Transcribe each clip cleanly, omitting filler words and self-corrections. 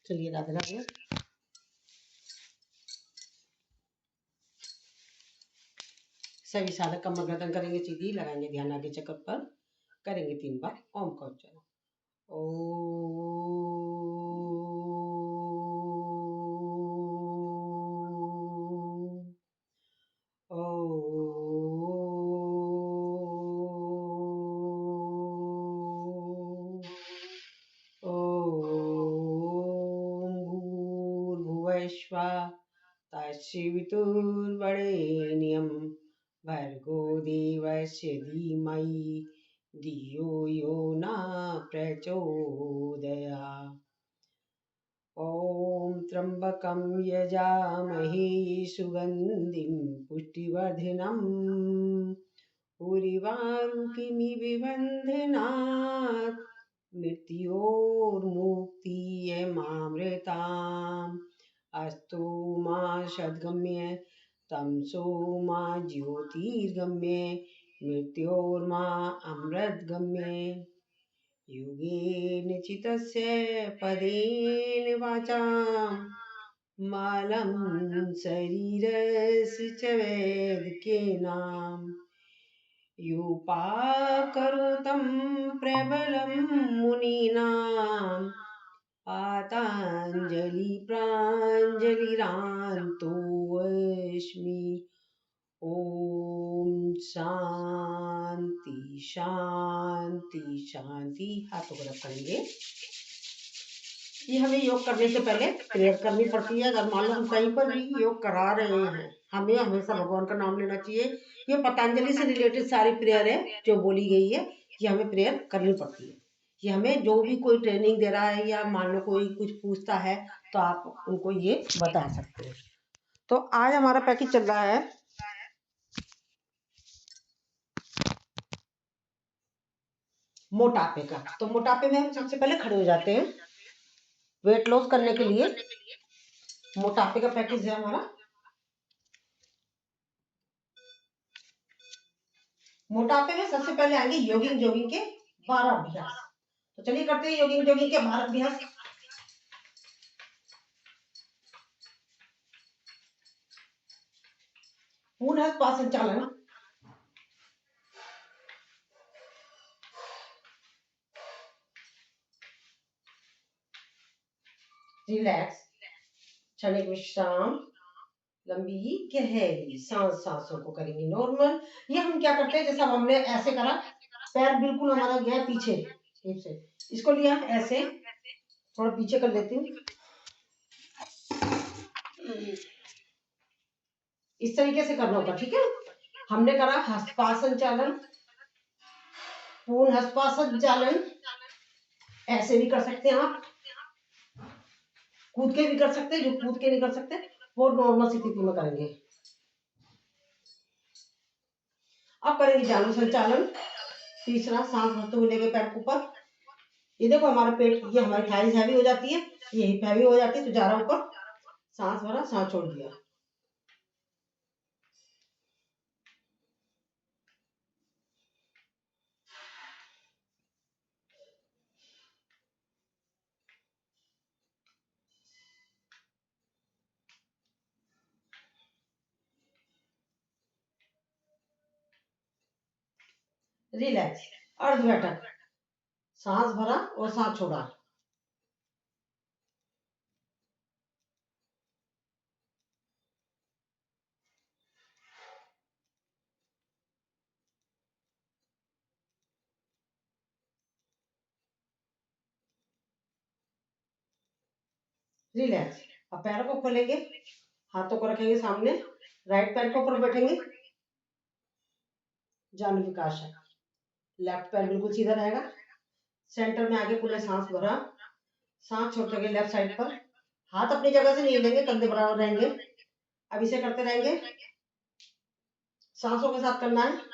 चलिए राधे राधे। सभी साधक कमर गर्दन करेंगे सीधी, लगाएंगे ध्यान आगे चक्र पर, करेंगे 3 बार ओम का उच्चारण। ओ तस्वितुर्वरेण्यं भर्गो देवस्य धीमहि धियो यो न प्रचोदयात्। ॐ त्र्यम्बकं यजामहे सुगन्धिं पुष्टिवर्धनम् उर्वारुकमिव बन्धनात् मृत्योर्मुक्तियमामृताम्। अस्तु मा सद्गम्य तमसो मा ज्योतिर्गम्य मृत्योर्मा अमृतगम्य। योगेन चितस्य पदेन वाचां मालं शरीरस्य च वैदिकेनां योपाकरोतं प्रबलं मुनीनां पाताञ्जलि प्राञ्जलिरान्तोऽस्मि। ओम शांति शांति शांति। हाथों को रखेंगे। ये हमें योग करने से पहले प्रेयर करनी पड़ती है। अगर मान लो हम कहीं पर भी योग करा रहे हैं, हमें हमेशा भगवान का नाम लेना चाहिए। ये पतंजलि से रिलेटेड सारी प्रेयर है जो बोली गई है, ये हमें प्रेयर करनी पड़ती है। ये हमें जो भी कोई ट्रेनिंग दे रहा है या मान लो कोई कुछ पूछता है तो आप उनको ये बता सकते हो। तो आज हमारा पैकेज चल रहा है मोटापे का। तो मोटापे में हम सबसे पहले खड़े हो जाते हैं। वेट लॉस करने के लिए मोटापे का पैकेज है हमारा। मोटापे में सबसे पहले आएंगे योगिंग जोगिंग के 12 अभ्यास। तो चलिए करते हैं योगिंग जोगिंग के 12 अभ्यास। पूर्ण श्वास संचालन, रिलैक्स, क्षणिक विश्राम, लंबी गहरी सांसों को करेंगे नॉर्मल। ये हम क्या करते हैं, जैसा हमने ऐसे करा, पैर बिल्कुल हमारा गया पीछे हिप से, इसको लिया ऐसे, थोड़ा पीछे कर लेती हूँ। इस तरीके से करना होगा, ठीक है। हमने करा हस्तपाद संचालन, पूर्ण हस्तपाद संचालन, ऐसे भी कर सकते हैं आप, कूद के भी कर सकते हैं, जो कूद के नहीं कर सकते वो नॉर्मल स्थिति में करेंगे। अब करेंगे जानु संचालन। तीसरा, सांस भरते हुए लेके पैर ऊपर। ये देखो हमारा पेट, ये हमारी थाइस हैवी हो जाती है, ये हिप हैवी हो जाती है, तो जा रहा ऊपर, सांस भरा, सांस छोड़ दिया। रिलैक्स, अर्ध बैठक, सांस भरा और सांस छोड़ा। रिलैक्स। अब पैरों को खोलेंगे, हाथों को रखेंगे सामने, राइट पैर के ऊपर बैठेंगे, जानु विकास। लेफ्ट पैर बिल्कुल सीधा रहेगा, सेंटर में आगे खुले, सांस भरा, सांस छोड़ते लेफ्ट साइड पर, हाथ अपनी जगह से नहीं हिलेंगे, कंधे बराबर रहेंगे। अब इसे करते रहेंगे, सांसों के साथ करना है।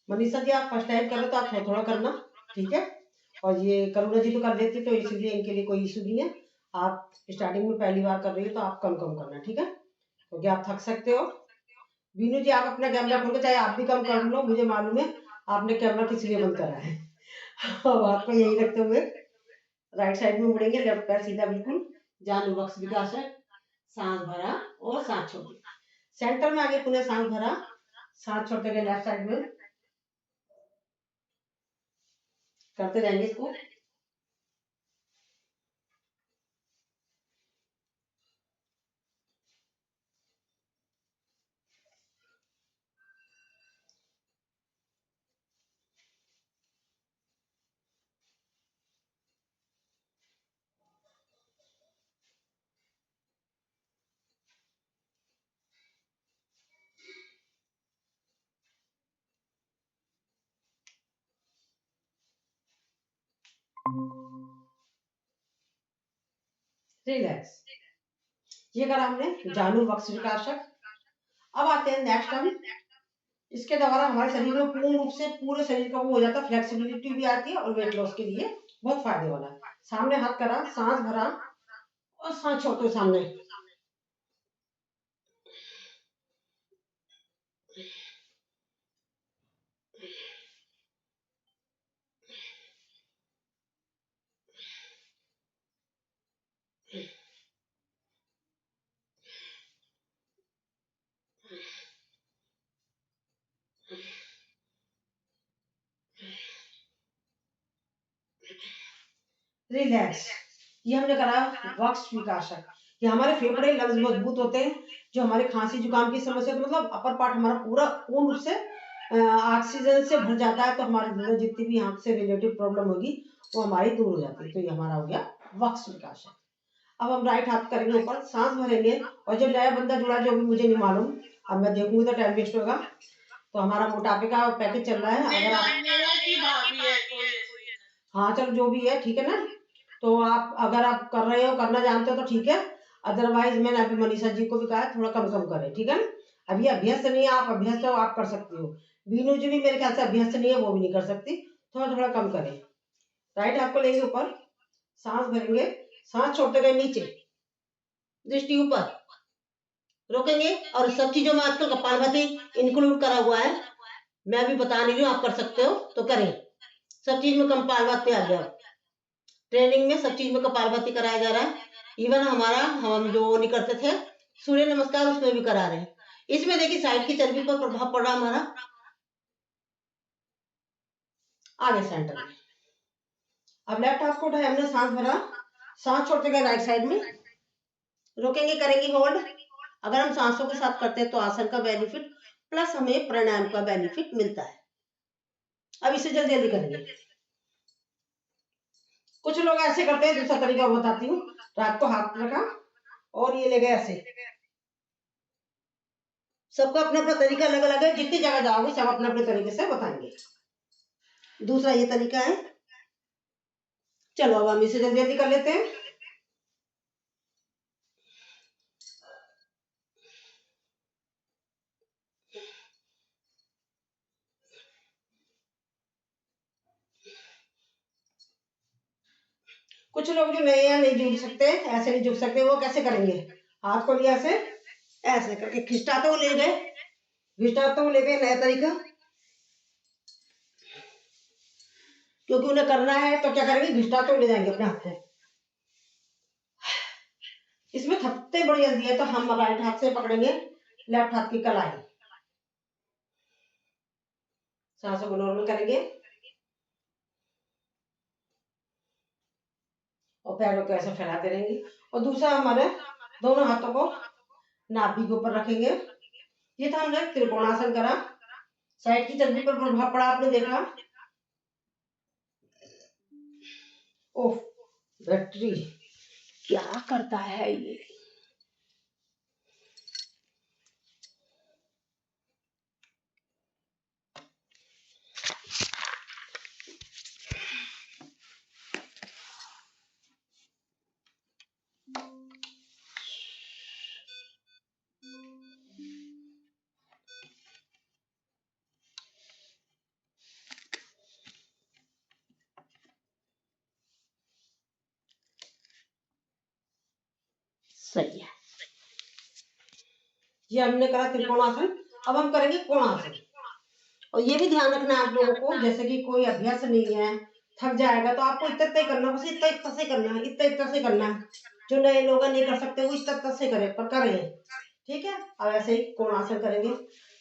मनीषा जी आप फर्स्ट टाइम कर रहे हो तो आप थोड़ा थोड़ा करना, ठीक है। और ये करुणा जी तो कर लेती तो इसलिए इनके लिए कोई इशू नहीं है। आप स्टार्टिंग में पहली बार कर रही हो तो आप कम कम करना, ठीक है, क्योंकि आप थक सकते हो। बीनू जी आप अपना कैमरा खोलो, चाहे आप भी कम कर लो, मुझे मालूम है आपने कैमरा किस लिए बंद करा है। अब आपको यही रखते हुए राइट साइड में मुड़ेंगे, लेफ्ट पैर सीधा बिल्कुल, जान बक्स विकास है, सांस भरा और सांस छोड़ी, सेंटर में आगे पुनः सांस भरा, सांस छोड़ते गए लेफ्ट साइड में, करते रहेंगे इसको। रिलैक्स, ये करा हमने जानु वक्स विकासक। अब आते हैं नेक्स्ट हम, इसके द्वारा हमारे शरीर में पूर्ण रूप से पूरे शरीर का वो हो जाता है, फ्लेक्सिबिलिटी भी आती है और वेट लॉस के लिए बहुत फायदे वाला है। सामने हाथ करा, सांस भरा और सांस छोड़ते सामने, रिलैक्स। ये हमने करा वक्स विकासक। ये हमारे फेफड़े लंग्स मजबूत होते हैं, जो हमारे खांसी जुकाम की समस्या तो मतलब अपर पार्ट हमारा पूरा पूर्ण रूप से ऑक्सीजन से भर जाता है, तो हमारे अंदर जितनी भी आंख से रिलेटेड प्रॉब्लम होगी वो हमारी दूर हो जाती है। तो ये हमारा हो गया वक्स विकासक। अब हम राइट हाथ करेंगे ऊपर, सांस भरेंगे, और जो नया बंदा जुड़ा जो भी मुझे नहीं मालूम, अब मैं देखूंगी तो टाइम वेस्ट होगा। तो हमारा मोटापे का पैकेज चल रहा है, अगर आप हाँ चलो जो भी है ठीक है ना, तो आप अगर आप कर रहे हो करना जानते हो तो ठीक है, अदरवाइज मैंने अभी मनीषा जी को भी कहा थोड़ा कम कम करें, ठीक है ना। अभी अभ्यस्त नहीं है, आप अभ्यस्त हो आप कर सकती हो, बीनू जी भी मेरे ख्याल से अभ्यस्त नहीं है, वो भी नहीं कर सकती, थोड़ा थोड़ा कम करें। राइट हाथ को लेंगे ऊपर, सांस भरेंगे, सांस छोड़ते गए नीचे, दृष्टि ऊपर, रोकेंगे, और सब चीजों में आजकल कपालभाति इंक्लूड करा हुआ है, मैं भी बता नहीं रही हूँ, आप कर सकते हो तो करें, सब चीज में कपालभाति आ गया, ट्रेनिंग में सब चीज में कपालभाति कराया जा रहा है। इवन हमारा हम जो नहीं करते थे सूर्य नमस्कार उसमें भी करा रहे हैं। इसमें देखिए साइड की चर्बी पर प्रभाव पड़ रहा हमारा, आगे सेंटर में। अब लेफ्ट हाथ को उठाया हमने, सांस भरा, सांस छोड़ते गए राइट साइड में, रोकेंगे, करेंगे होल्ड। अगर हम सांसों के साथ करते हैं तो आसन का बेनिफिट प्लस हमें प्राणायाम का बेनिफिट मिलता है। अब इसे जल्दी जल्दी करेंगे। कुछ लोग ऐसे करते हैं, दूसरा तरीका बताती हूँ, रात को हाथ रखा और ये ले गए ऐसे, सबका अपना अपना तरीका अलग अलग है, जितनी जगह जाओगे सब अपने अपने तरीके से बताएंगे। दूसरा ये तरीका है, चलो अब हम इसे जल्दी जल्दी कर लेते हैं। कुछ लोग जो नए या नहीं जुड़ सकते, ऐसे नहीं जुड़ सकते, वो कैसे करेंगे, हाथ को लिया ऐसे, ऐसे करके खिंचटाते हुए ले गए, खिंचटाते हुए ले गए, नया तरीका, क्योंकि उन्हें करना है तो क्या करेंगे, घिसटाते हुए ले जाएंगे अपने हाथ को। इसमें थकते बड़ी जल्दी है तो हम राइट हाथ से पकड़ेंगे लेफ्ट हाथ की कलाई, सांसों को नॉर्मल करेंगे और पैरों को ऐसे फैलाते रहेंगे, और दूसरा हमारे दोनों हाथों को नाभि के ऊपर रखेंगे। ये था हमने त्रिकोणासन करा, साइड की चर्बी पर प्रभाव पड़ा आपने देखा। ओह बैटरी क्या करता है ये, सही है। ये हमने करा त्रिकोणासन। अब हम करेंगे कोणासन। और ये भी ध्यान रखना है आप लोगों को, जैसे कि कोई अभ्यास नहीं है, थक जाएगा तो आपको इतना इतना ही करना, बस इतना इतना से करना है, इतना इतना से करना है। जो नए लोग नहीं कर सकते वो इतना इतना से करें, पर करें। ठीक है। अब ऐसे ही कोणासन करेंगे।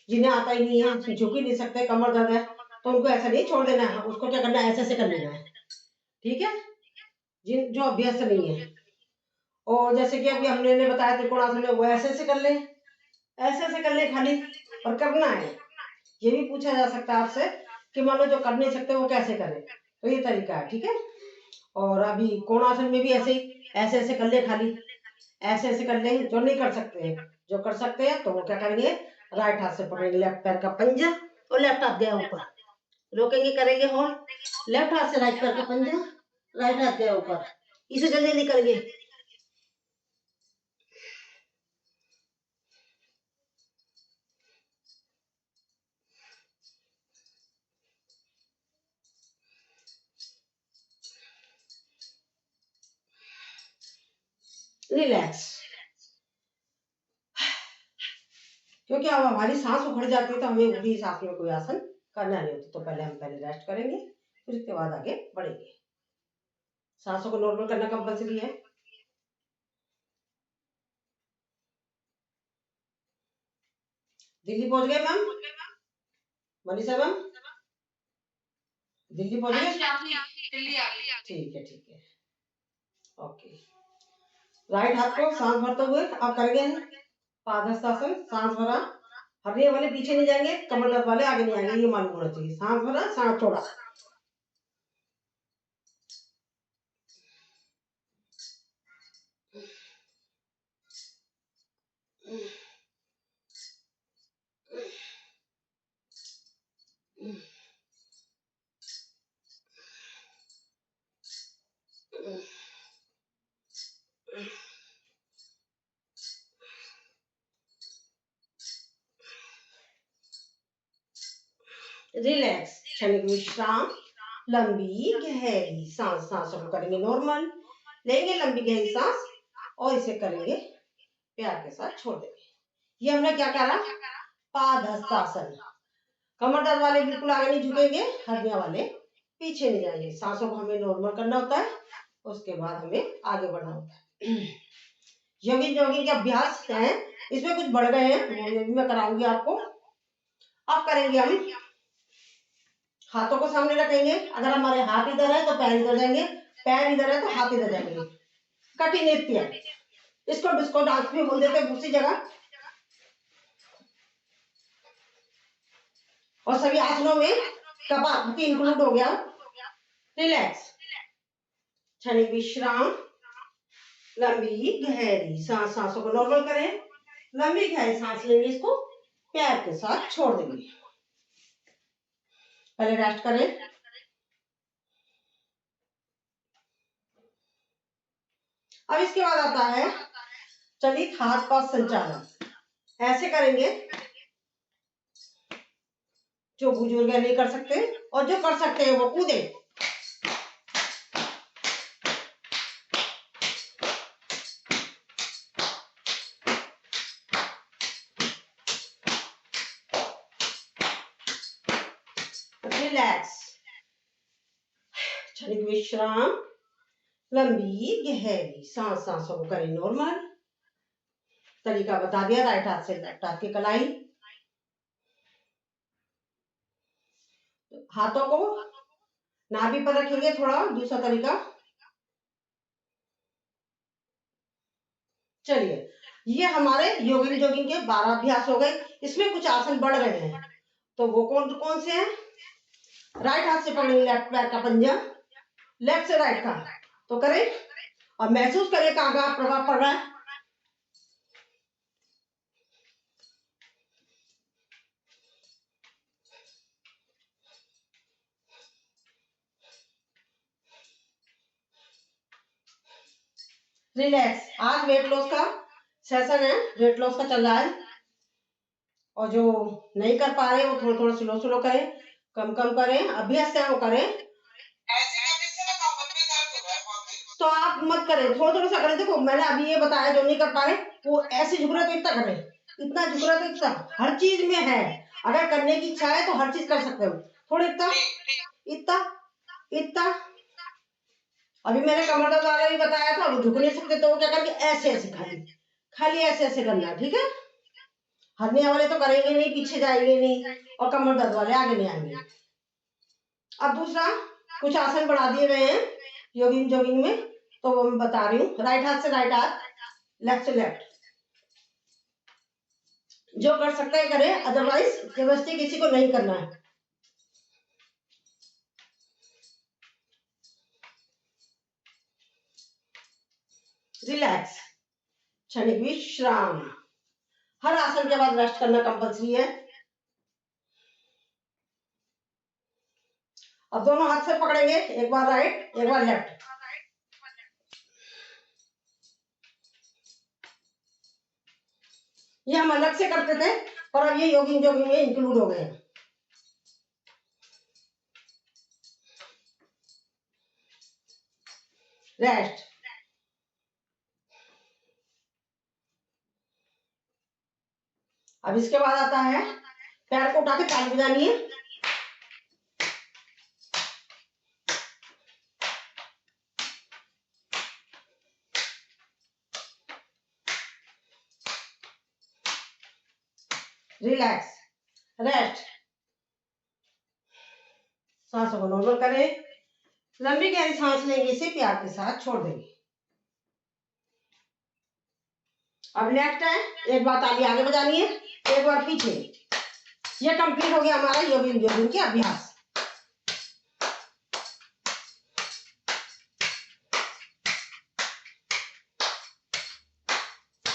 जिन्हें आता ही नहीं है, झुक ही नहीं सकते, कमर दर्द है, तो उनको ऐसा नहीं छोड़ देना है, उसको क्या करना है, ऐसे ऐसे कर लेना है। ठीक है। जिन जो अभ्यास नहीं है, और जैसे कि अभी हमने बताया त्रिकोणासन में, वो ऐसे ऐसे कर ले, ऐसे ऐसे कर ले खाली, और करना है। ये भी पूछा जा सकता है आपसे कि मान लो जो कर नहीं सकते वो कैसे करें, तो ये तरीका है। ठीक है। और अभी कोणासन में भी ऐसे ही, ऐसे ऐसे कर ले खाली, ऐसे ऐसे कर ले। जो नहीं कर सकते हैं, जो कर सकते हैं तो वो क्या करेंगे, राइट हाथ से पकड़ेंगे लेफ्ट पैर का पंजा, और लेफ्ट हाथ गया ऊपर, रोकेंगे, करेंगे होल्ड, लेफ्ट हाथ से राइट पैर का पंजा, राइट हाथ गया ऊपर, इसे जल्दी जल्दी करेंगे। रिलैक्स। क्योंकि अब हमारी सांस उखड़ जाती है तो हमें उखड़ी सांस में कोई आसन करना नहीं होता, तो पहले हम रेस्ट करेंगे, फिर उसके बाद आगे बढ़ेंगे। सांसों को नॉर्मल करना कंपल्सरी है। दिल्ली पहुंच गए मैम, मनीषा मैम? दिल्ली पहुंच गए? ठीक है, ठीक है, ओके। राइट हाथ को सांस भरते हुए अब करेंगे पादहस्तासन। सांस भरा, हरने वाले पीछे नहीं जाएंगे, कमर दर्द वाले आगे नहीं आएंगे, ये मालूम होना चाहिए। सांस भरा, सांस छोड़ा, रिलैक्स, क्षणिक विश्राम, लंबी गहरी सांस। सांसों को करेंगे नॉर्मल, लेंगे लंबी गहरी सांस, और इसे करेंगे प्यार के साथ छोड़ देंगे। ये हमने क्या करा, पादहस्तासन। कमर दर्द वाले बिल्कुल आगे नहीं झुकेंगे, हड्डियां वाले पीछे नहीं जाएंगे। सांसों को हमें नॉर्मल करना होता है, उसके बाद हमें आगे बढ़ना होता है। योगी जोगी के अभ्यास हैं, इसमें कुछ बढ़ गए हैं, वो भी मैं कराऊंगी आपको। अब करेंगे हम, हाथों को सामने रखेंगे। अगर हमारे हाथ इधर है तो पैर इधर जाएंगे, पैर इधर है तो हाथ इधर जाएंगे। कठिन नृत्य, इसको डिस्को डांस भी बोल देते हैं दूसरी जगह। और सभी आसनों में कपालभाति इंक्लूड हो गया। रिलैक्स, क्षणिक विश्राम, लंबी गहरी सांस। सांसों को नॉर्मल करें, लंबी गहरी सांस लेंगे, इसको प्यार के साथ छोड़ देंगे। पहले रेस्ट करें। अब इसके बाद आता है चलित हाथ पांव संचालन। ऐसे करेंगे, जो बुजुर्ग नहीं कर सकते, और जो कर सकते हैं वो कूदे। रिलैक्स, क्षणिक विश्राम, लंबी गहरी सांस। सांसों को करें नॉर्मल। तरीका बता दिया, राइट हाथ से लेफ्ट हाथ की कलाई, हाथों को नाभि पर रखेंगे। थोड़ा दूसरा तरीका, चलिए। ये हमारे योगिनी जोगिंग के 12 अभ्यास हो गए। इसमें कुछ आसन बढ़ रहे हैं, तो वो कौन कौन से हैं? राइट हाथ से पकड़ेंगे लेफ्ट पैर का पंजा, लेफ्ट से राइट का, तो करें और महसूस करें कहाँ कहाँ प्रभाव पड़ रहा है। रिलैक्स, आज वेट लॉस का सेशन है, वेट लॉस का चल रहा है, और जो नहीं कर पा रहे वो थोड़ा थोड़ा स्लो स्लो करें, कम कम करें, अभ्यास से वो करें। तो आप आप मत करें, थोड़ा थोड़ा सा करें। देखो मैंने अभी ये बताया, जो नहीं कर पा रहे वो ऐसे झुक रहे तो इतना करें, इतना झुक रहा तो इतना, हर चीज में है। अगर करने की इच्छा है तो हर चीज कर सकते हो। थोड़ा इतना इतना इतना। अभी मैंने कमर दर्द वाला भी बताया था, वो झुक नहीं सकते तो वो क्या करके ऐसे ऐसे खाली खाली ऐसे ऐसे करना है, ठीक है। हरनिया वाले तो करेंगे नहीं, पीछे जाएंगे नहीं, और कमर दर्द वाले आगे नहीं आएंगे। अब दूसरा कुछ आसन बढ़ा दिए गए हैं योगिंग जोगिंग में, तो वो मैं बता रही हूँ। राइट हाथ से राइट हाथ, लेफ्ट से लेफ्ट, जो कर सकता है करे, अदरवाइज जबरदस्ती किसी को नहीं करना है। रिलैक्स, क्षणिक विश्राम। हर आसन के बाद रेस्ट करना कंपल्सरी है। अब दोनों हाथ से पकड़ेंगे, एक बार राइट एक बार लेफ्ट। ये हम अलग से करते थे, और अब ये योगिंग जोगिंग में इंक्लूड हो गए हैं। रेस्ट। अब इसके बाद आता है पैर को उठा के ताली बजानी है। Relax, rest. सांसों को नॉर्मल करें, लंबी गहरी सांस लेंगे, इसे प्यार के साथ छोड़ देंगे। अब नेक्स्ट है, एक बार ताली आगे बजानी है, एक बार पीछे। ये कंप्लीट हो गया हमारा योगिंग जोगिंग के अभ्यास।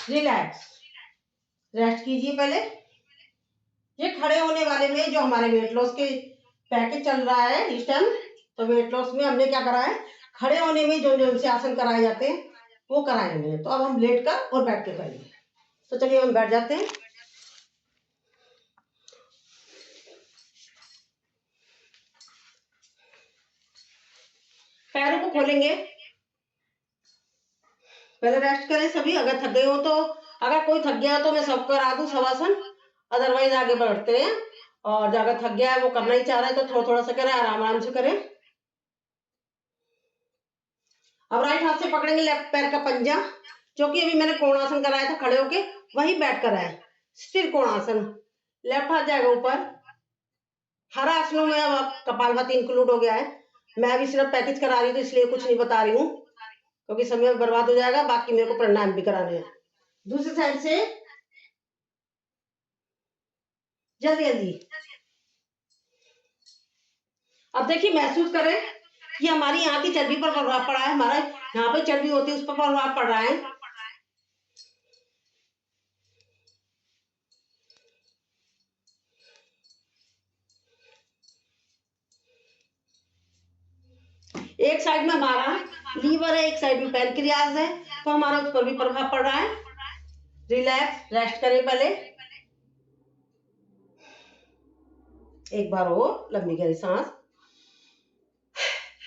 रिलैक्स, रेस्ट कीजिए पहले। ये खड़े होने वाले में जो हमारे वेट लॉस के पैकेज चल रहा है इस टाइम, तो वेट लॉस में हमने क्या करा है, खड़े होने में जो जो से आसन कराए जाते हैं वो कराएंगे। तो अब हम लेट कर और बैठ के करेंगे। तो चलिए हम बैठ जाते हैं। पैरों को खोलेंगे, पहले रेस्ट करें सभी। अगर थक गए हो तो, अगर कोई थक गया तो मैं सब करा दूं शवासन, अदरवाइज आगे बढ़ते हैं। और अगर थक गया है, वो करना ही चाह रहा है, तो थोड़ा थोड़ा सा करें, आराम आराम से करें। अब राइट हाथ से पकड़ेंगे लेफ्ट पैर का पंजा, जो कि अभी मैंने कोणासन कराया था खड़े होके, वही बैठ कर है स्थिर कोणासन। लेफ्ट हाथ जाएगा ऊपर। हर आसनों में अब कपालभाति इंक्लूड हो गया है। मैं अभी सिर्फ पैकेज करा रही हूँ, तो इसलिए कुछ नहीं बता रही हूँ, क्योंकि समय बर्बाद हो जाएगा। बाकी मेरे को प्राणायाम भी कराने हैं। दूसरी साइड से जल्दी जल्दी। अब देखिए, महसूस करें कि हमारी यहाँ की चर्बी पर प्रभाव पड़ा है, हमारा यहाँ पे चर्बी होती है उस पर प्रभाव पड़ रहा है। एक साइड में हमारा लीवर है, एक साइड में पैनक्रियाज है, तो हमारा उस पर भी प्रभाव पड़ रहा है। रिलैक्स, रेस्ट करें पहले। एक बार हो लंबी गहरी सांस।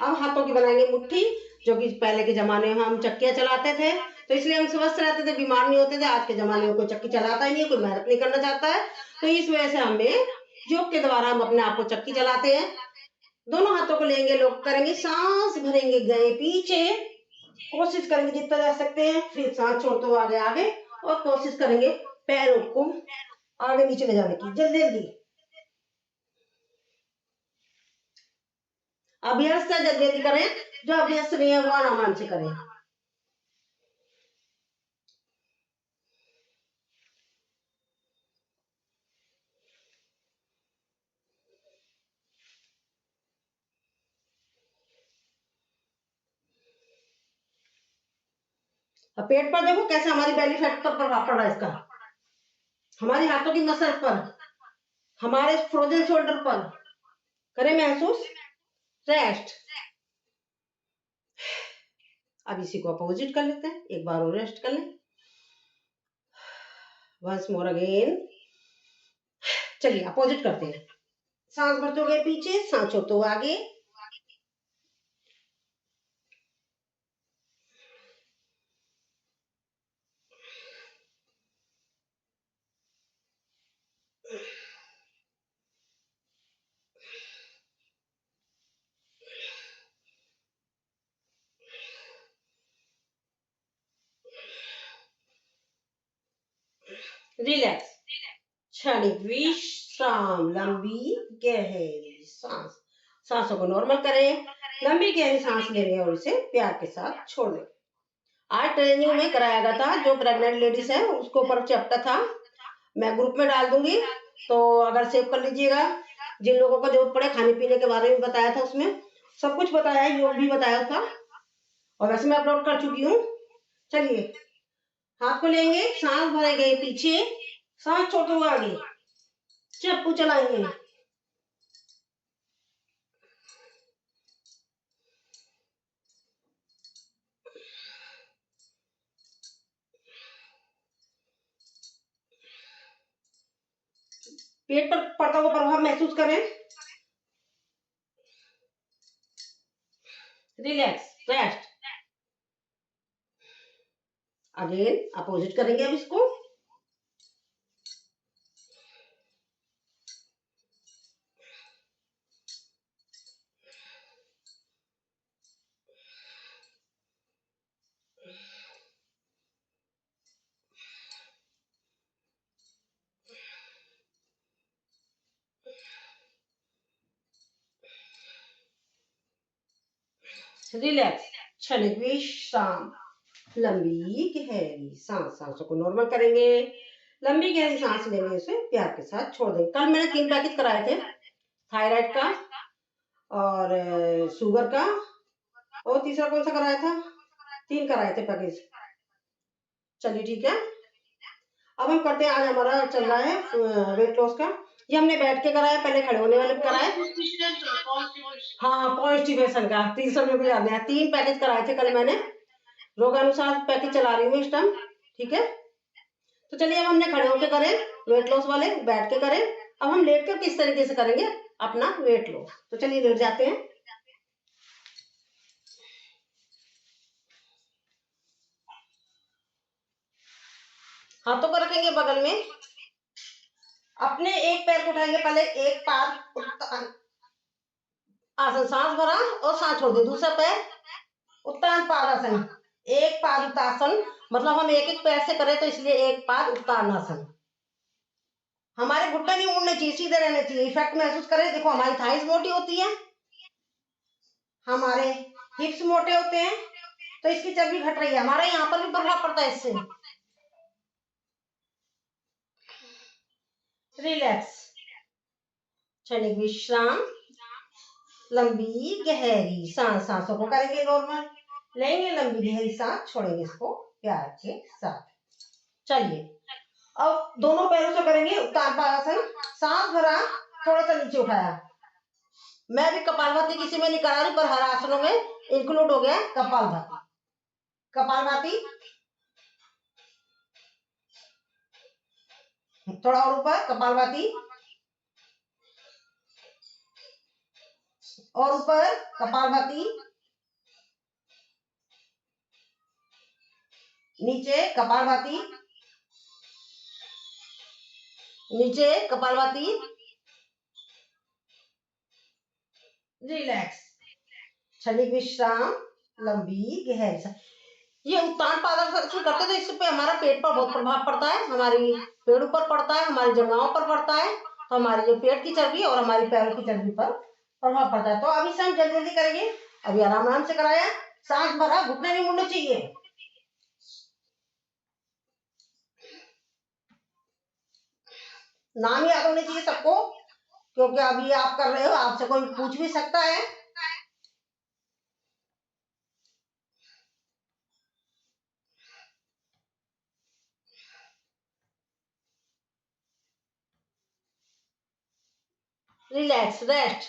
अब हाथों की बनाएंगे मुट्ठी, जो कि पहले के जमाने में हम चक्कियां चलाते थे, तो इसलिए हम स्वस्थ रहते थे, बीमार नहीं होते थे। आज के जमाने में कोई चक्की चलाता ही नहीं है, कोई मेहनत नहीं करना चाहता है, तो इस वजह से हमें योग के द्वारा हम अपने आप को चक्की चलाते हैं। दोनों हाथों को लेंगे, लोग करेंगे, सांस भरेंगे गए पीछे, कोशिश करेंगे जितना जा सकते हैं, फिर सांस छोड़ते हुए आगे आगे, और कोशिश करेंगे पैरों को आगे नीचे ले जाने की, जल्दी जल्दी। अभ्यस्त है जल्दी जल्दी करें, जो अभ्यस्त नहीं है वो आराम से करें। अब पेट पर देखो कैसे हमारी बेली फैट पर प्रभाव पड़ रहा है इसका, हमारे हाथों की मसल पर, हमारे फ्रोजन शोल्डर पर। करें महसूस। रेस्ट। अब इसी को अपोजिट कर लेते हैं, एक बार और रेस्ट कर लें। Once more again. चलिए अपोजिट करते हैं। सांस भरते हुए पीछे, सांस छोड़ते हुए आगे। रिलैक्स, क्षणिक विश्राम, लंबी गहरी सांस। सांसों को नॉर्मल करें, लंबी गहरी सांस लेंगे और इसे प्यार के साथ छोड़ दें। आज ट्रेनिंग में कराया गया था, जो प्रेग्नेंट लेडीज है उसको ऊपर चैप्टर था, मैं ग्रुप में डाल दूंगी, तो अगर सेव कर लीजिएगा। जिन लोगों को जरूरत पड़े, खाने पीने के बारे में बताया था, उसमें सब कुछ बताया है, योग भी बताया था, और वैसे मैं अपलोड कर चुकी हूँ। चलिए, हाथ को लेंगे, सांस भरेंगे पीछे, सांस छोड़ते हुए आगे, चप्पू चलाएंगे, पेट पर पड़ता हुआ प्रभाव महसूस करें। Relax, rest. अगेन अपोजिट करेंगे अब इसको। रिलैक्स, क्षणिक विश्राम, लंबी गहरी सांस। सांसों को नॉर्मल करेंगे, लंबी गहरी सांस लेने से प्यार के साथ छोड़ देंगे। कल मैंने 3 पैकेट कराए थे, थायराइड का और शुगर का, और तीसरा कौन सा कराया था, 3 कराए थे पैकेज। चलिए ठीक है, अब हम करते हैं। आज हमारा चल रहा है वेट लॉस का। ये हमने बैठ के कराया, पहले खड़े होने वाले कराए, हाँ कॉन्स्टिपेशन का। 300 में भी याद है, 3 पैकेज कराए थे कल मैंने, रोगानुसार पैकेज चला रही हूँ इस टाइम, ठीक है। तो चलिए, अब हमने खड़े होकर करें वेट लॉस वाले, बैठ के करें। अब हम लेट कर किस तरीके से करेंगे अपना वेट लॉस, तो चलिए लेट जाते हैं। हाथों को रखेंगे बगल में, अपने एक पैर को उठाएंगे, पहले एक पैर आसन, सांस भरा और सांस छोड़ दी, दूसरा पैर उत्तान पादासन, एक पाद उत्तासन, मतलब हम एक एक पैर से करें तो इसलिए एक पाद उत्तानासन। हमारे घुटने नहीं मुड़ने चाहिए, सीधे रहने चाहिए। इफेक्ट महसूस करें, देखो हमारी थाइस मोटी होती है, हमारे हिप्स मोटे होते हैं, तो इसकी चर्बी घट रही है, हमारे यहाँ पर भी प्रभाव पड़ता है इससे। रिलैक्स, क्षणिक विश्राम, लंबी गहरी सांस। सांसों को करेंगे नॉर्मल, लेंगे लंबी गहरी सांस, छोड़ेंगे इसको प्यार के साथ। चलिए, अब दोनों पैरों से करेंगे उत्तान पादासन, सांस भरा, थोड़ा सा नीचे उठाया। मैं भी कपालभाति किसी में नहीं करा रही, पर हर आसनों में इंक्लूड हो गया कपालभाति। कपालभाति, थोड़ा और ऊपर, कपालभाति, और ऊपर कपालभाति, नीचे कपालभाति, नीचे कपालभाति। रिलैक्स, क्षणिक विश्राम, लंबी गहरी सांस। ये उत्तान पादासन करते तो इससे पे हमारा पेट पर बहुत प्रभाव पड़ता है, हमारी पेड़ ऊपर पड़ता है, हमारी जंघाओं पर पड़ता है, तो हमारी जो पेट की चर्बी और हमारी पैरों की चर्बी पर प्रभाव पड़ता है। तो अभी से हम जल्दी जल्दी करेंगे, अभी आराम आराम से कराया, सांस भरा, घुटने नहीं मुड़ने चाहिए। नाम याद होने चाहिए सबको, क्योंकि अभी आप कर रहे हो, आपसे कोई पूछ भी सकता है। रिलैक्स, रेस्ट,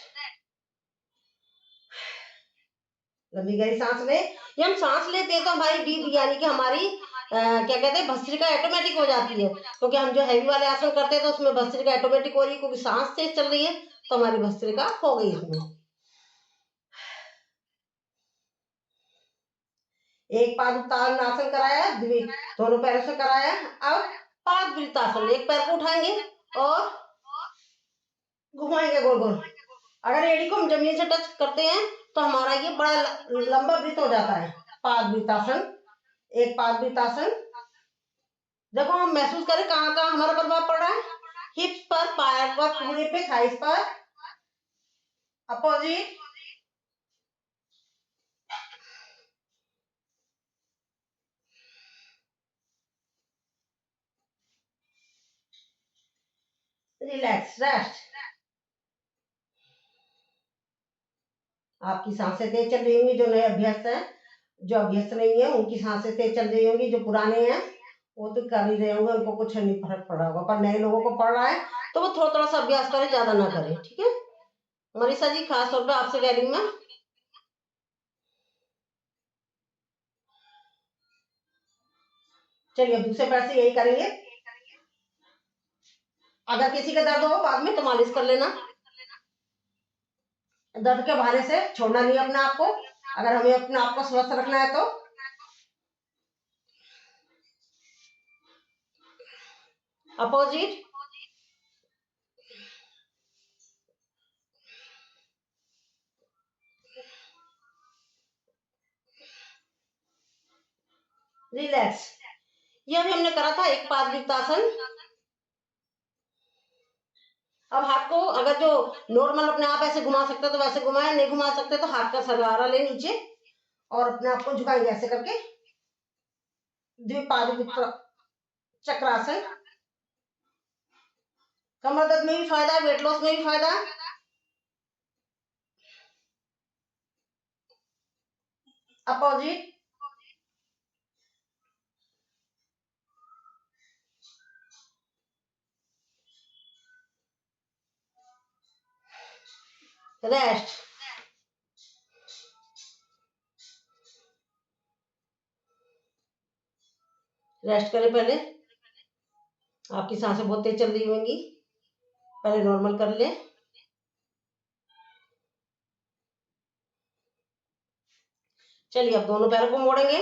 लंबी गहरी सांस ले। ये हम सांस लेते हैं तो हमारी डीप, यानी कि हमारी क्या कहते हैं, भस्त्रिका ऑटोमेटिक हो जाती है, क्योंकि हम जो हैवी वाले आसन करते हैं तो उसमें भस्त्रिका ऑटोमेटिक हो रही है, क्योंकि सांस तेज चल रही है, तो हमारी भस्त्रिका हो गई इसमें। एक पाद उत्तान आसन कराया, दोनों पैरों से कराया। अब पाद वृत्तासन, एक पैर को उठाएंगे और घुमाएंगे गोल गोल। अगर एड़ी को हम जमीन से टच करते हैं तो हमारा ये बड़ा लंबा वृत्त हो जाता है। पाद वृत्तासन, एक पाद वृत्तासन, देखो हम महसूस करें कहाँ कहाँ हमारा प्रभाव पड़ रहा है। हिप्स पर, पैर पर, पूरे पे, थाइस पर, अपोजिट, रिलैक्स, रेस्ट। आपकी सांसें तेज चल रही होंगी जो नए अभ्यस्त है, जो अभ्यस्त नहीं है उनकी सांसें तेज चल रही होंगी, जो पुराने हैं वो तो कर ही रहे होंगे, उनको कुछ नहीं फर्क पड़ रहा होगा, पर नए लोगों को पड़ रहा है तो वो थोड़ा थोड़ा सा अभ्यास करें, ज्यादा ना करें, ठीक है। मनीषा जी खास तौर पे आपसे कह रही हूँ मैं। चलिए अब दूसरे पैर से यही करेंगे। अगर किसी का दर्द हो बाद में तो मालिश कर लेना, दर्द के बहाने से छोड़ना नहीं अपने आप को, अगर हमें अपने आप को स्वस्थ रखना है तो। Opposite, relax. ये अभी हमने करा था एक पादयुक्तासन। अब हाथ को अगर जो नॉर्मल अपने आप ऐसे घुमा सकते तो वैसे घुमाए, नहीं घुमा सकते तो हाथ का सहारा ले नीचे और अपने आप को झुकाएंगे ऐसे करके, द्विपाद चक्रासन। कमर दर्द में भी फायदा है, वेट लॉस में भी फायदा है। Opposite, rest. रेस्ट करें पहले, आपकी सांसें बहुत तेज चल रही होंगी, पहले नॉर्मल कर ले। चलिए अब दोनों पैरों को मोड़ेंगे।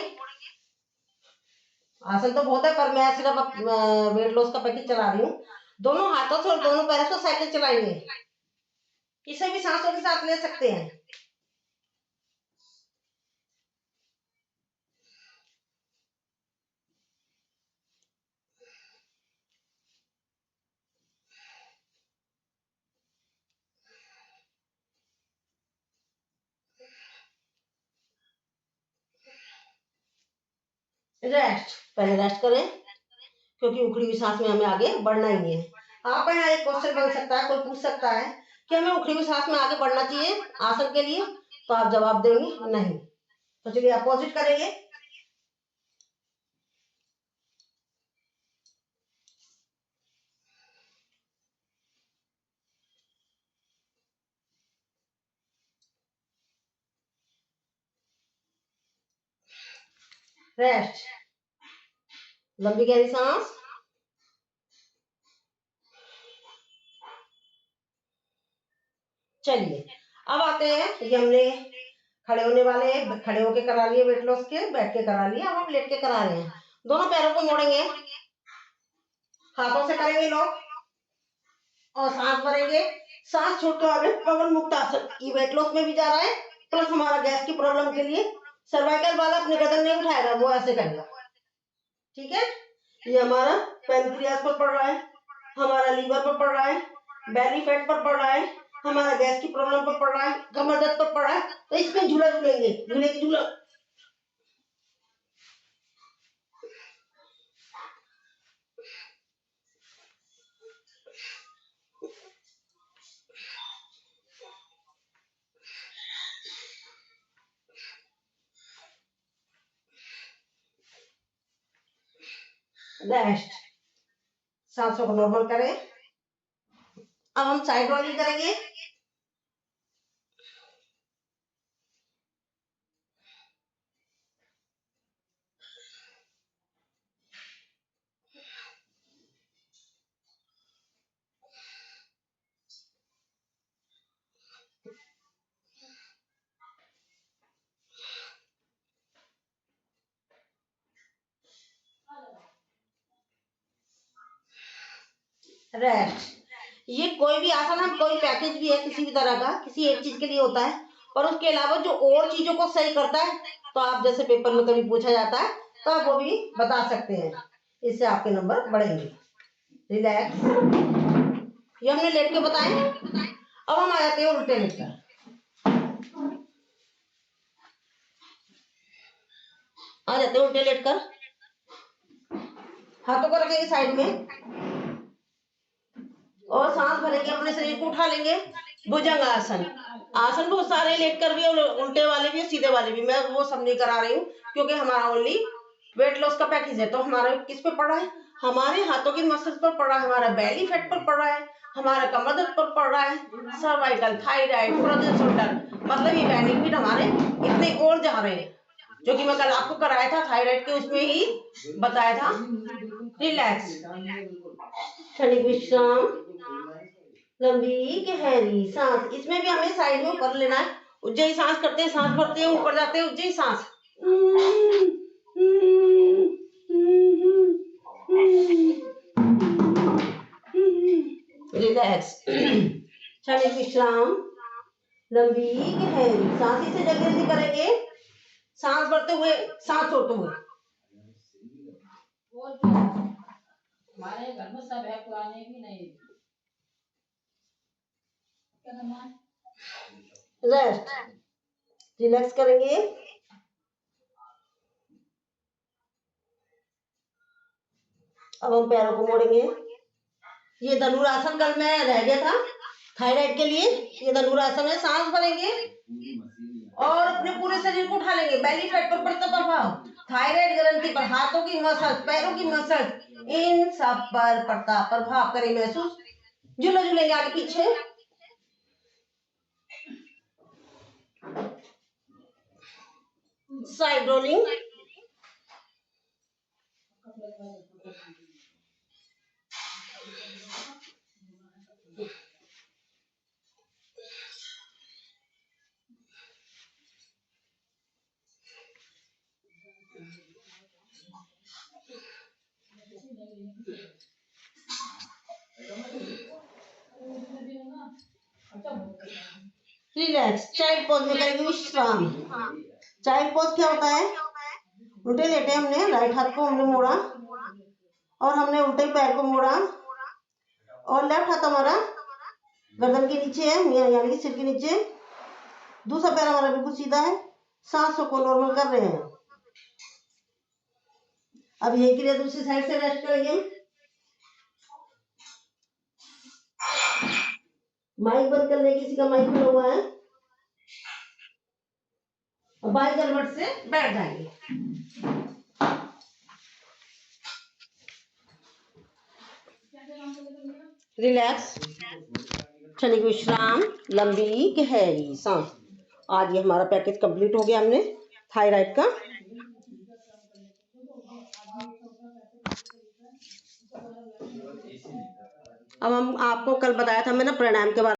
आसन तो बहुत है पर मैं सिर्फ वेट लॉस का पैकेज चला रही हूँ। दोनों हाथों से और दोनों पैरों से साइकिल चलाएंगे, किसी भी सांसों के साथ ले सकते हैं। रेस्ट, पहले रेस्ट करें क्योंकि उखड़ी हुई सांस में हमें आगे बढ़ना ही नहीं है। आप यहाँ एक क्वेश्चन बन सकता है, कोई पूछ सकता है कि हमें उखड़ी हुई सांस में आगे बढ़ना चाहिए आसन के लिए, तो आप जवाब देंगे नहीं। तो चलिए अपोजिट करेंगे। रेस्ट, लंबी गहरी सांस। चलिए अब आते हैं, ये हमने खड़े होने वाले, खड़े होके करा लिए वेट लॉस के, बैठ के करा लिए, अब हम लेट के करा रहे हैं। दोनों पैरों को मोड़ेंगे, हाथों से करेंगे लोग और सांस भरेंगे। सांस छोड़कर आगे पवन मुक्त आसन, ये वेट लॉस में भी जा रहा है प्लस हमारा गैस की प्रॉब्लम के लिए। सर्वाइकल वाला अपने गर्दन नहीं उठाएगा, वो ऐसे करेगा, ठीक है। ये हमारा पैनक्रियास पर पड़ रहा है, हमारा लीवर पर पड़ रहा है, बेली फैट पर पड़ रहा है, हमारा गैस की प्रॉब्लम पर पड़ रहा है, कमर दर्द पर पड़ रहा है, तो इसमें झूला झूलेंगे, झूले की झूला। रेस्ट, सांसों को नॉर्मल करें। अब हम साइड रोलिंग करेंगे। रेस्ट, ये कोई भी आसन है, कोई पैकेज भी है किसी भी तरह का, किसी एक चीज के लिए होता है, और उसके अलावा जो और चीजों को सही करता है, तो आप जैसे पेपर में कभी पूछा जाता है तो आप वो भी बता सकते हैं। इससे आपके नंबर बढ़ेंगे। रिलैक्स, ये हमने लेट के बताए। अब हम आ जाते हैं उल्टे लेटकर। आ जाते हैं उल्टे लेटकर, हाथों को रखेंगे साइड में और सांस भरेंगे, अपने शरीर को उठा लेंगे। भुजंग आसन, आसन बहुत सारे लेटकर भी और उल्टे वाले भी और सीधे वाले भी, मैं वो सब नहीं करा रही हूँ क्योंकि हमारा ओनली वेट लॉस का पैकेज है। तो हमारा किस पे पड़ रहा है, हमारे हाथों की मसल्स पर पड़ रहा है, हमारा बेली फैट पर पड़ रहा है, हमारा कमर दर्द पर पड़ रहा है, सर्वाइकल, थायराइड, फ्रोजन शोल्डर, मतलब ये बेनिफिट हमारे इतने और जा रहे हैं, जो कि मैं कल आपको कराया था थायराइड के उसमें ही बताया था। रिलैक्स, क्षणिक विश्राम, लंबी गहरी सांस, इसमें भी हमें साइड में ऊपर लेना है। उज्जई सांस करते हैं, सांस भरते हैं, ऊपर जाते हैं, उज्जई सांस। रिलैक्स, क्षणिक विश्राम, लंबी गहरी सांस, इसे जल्दी जल्दी करेंगे, सांस भरते हुए, सांस छोड़ते हुए। हमारे घर में सब है, पुराने भी नहीं। रेस्ट, रिलैक्स करेंगे। अब हम पैरों को मोड़ेंगे। ये धनुरासन कल में रह गया था थायराइड के लिए, ये धनुरासन है। सांस भरेंगे और अपने पूरे शरीर को उठा लेंगे। बेली फैट पर पड़ता प्रभाव, थायराइड ग्रंथि पर, हाथों की मसल, पैरों की मसल, इन सब पर पड़ता प्रभाव करें महसूस। झूला झूलेंगे आगे पीछे, side rolling, relax. Child pose में करेंगे विश्राम। चाइल्ड पोज क्या होता है, उल्टे लेटे हमने, राइट हाथ को हमने मोड़ा और हमने उल्टे पैर को मोड़ा और लेफ्ट हाथ हमारा गर्दन के नीचे है, यानी कि सिर के नीचे, दूसरा पैर हमारा बिल्कुल सीधा है। सांसों को नॉर्मल कर रहे हैं। अब यही क्रिया दूसरी साइड से रेस्ट करेंगे। माइक बंद कर ले, किसी का माइक खुला हुआ है, और बाई करवट से बैठ जाएंगे। रिलैक्स, क्षणिक विश्राम, लंबी गहरी सांस। आज ये हमारा पैकेज कंप्लीट हो गया हमने थायराइड का। अब हम आपको कल बताया था मैंने प्राणायाम के बारे में।